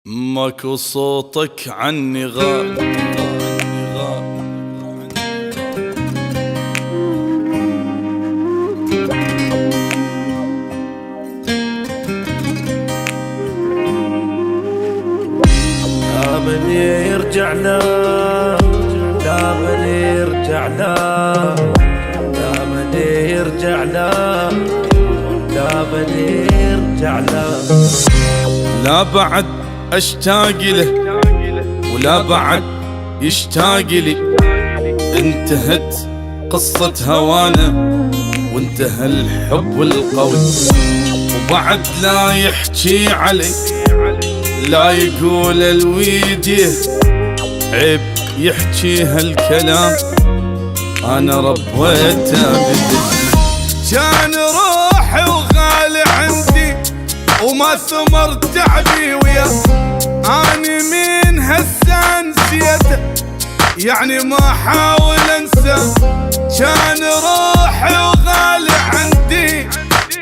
ماكو صوتك عني غاب. لا من يرجع لا، لا من يرجع لا، لا من يرجع لا، لا من يرجع لا. لا بعد اشتاق له ولا بعد يشتاق لي، انتهت قصة هوانا وانتهى الحب القوي، وبعد لا يحكي علي لا يقول الويديه، عيب يحكي هالكلام انا ربيته بدي. كان روحي وغالي عندي وما ثمر تعبي وياه، اني من هسه نسيته يعني ما حاول انسى. كان روحي وغالي عندي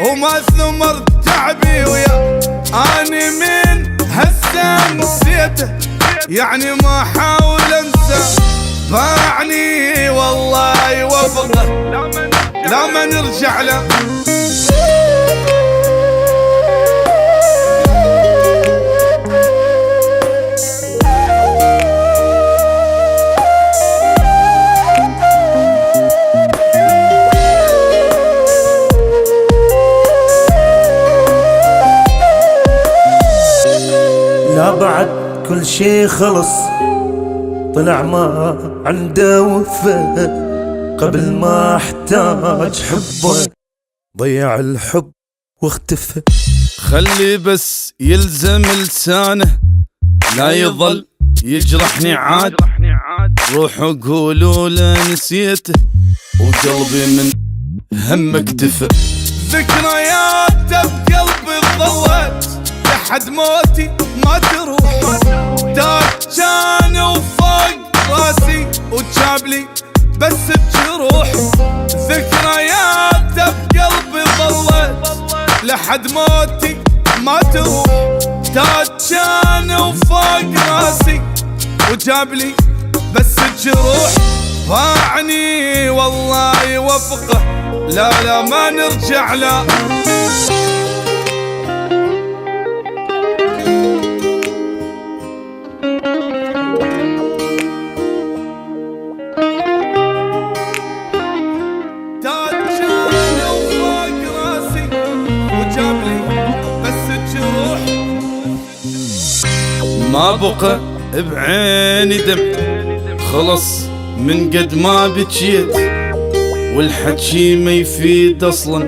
وما ثمر تعبي وياه، اني من هسه نسيته يعني ما حاول انسى. باعني والله وفقه لا ما نرجع له. لا بعد كل شي خلص، طلع ما عنده وفا، قبل ما احتاج حبه ضيع الحب واختفى. خلي بس يلزم لسانه لا يظل يجرحني عاد، روحوا قولوا له نسيته وقلبي من هم اكتفى. ذكرياته بقلبي ظلت لحد موتي ما تروح، داك كان وفوق راسي وجابلي بس بجروح. ذكرياته بقلبي ظلت لحد موتي ما تروح، داك كان وفوق راسي وجابلي بس بجروح. باعني والله وفقه لا لا ما نرجع له. ما بقى بعيني دم خلص من قد ما بكيت، والحكي ما يفيد اصلا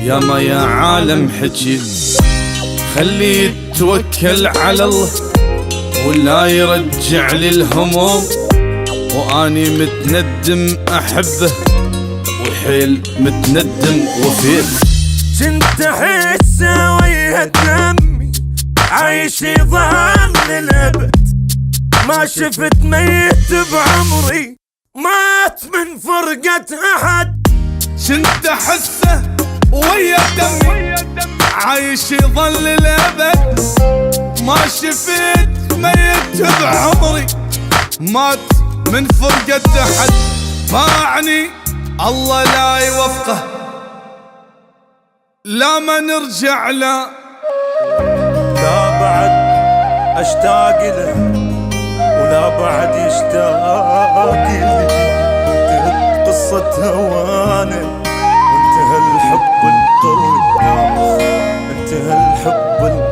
يا ما يا عالم حكيت. خليه يتوكل على الله ولا يرجع لي الهموم، واني متندم احبه وحيل متندم وفيت. كنت احس ويا دمي عايش يظهر للابد، ما شفت ميت بعمري مات من فرقة احد. كنت احسه ويا دمي عايش يظل للابد، ما شفت ميت بعمري مات من فرقة احد. باعني الله لا يوفقه لا ما نرجع له. لا بعد اشتاق له ولا بعد يشتاق لي، انتهت قصة هوانا وانتهى الحب القوي، انتهى الحب القوي.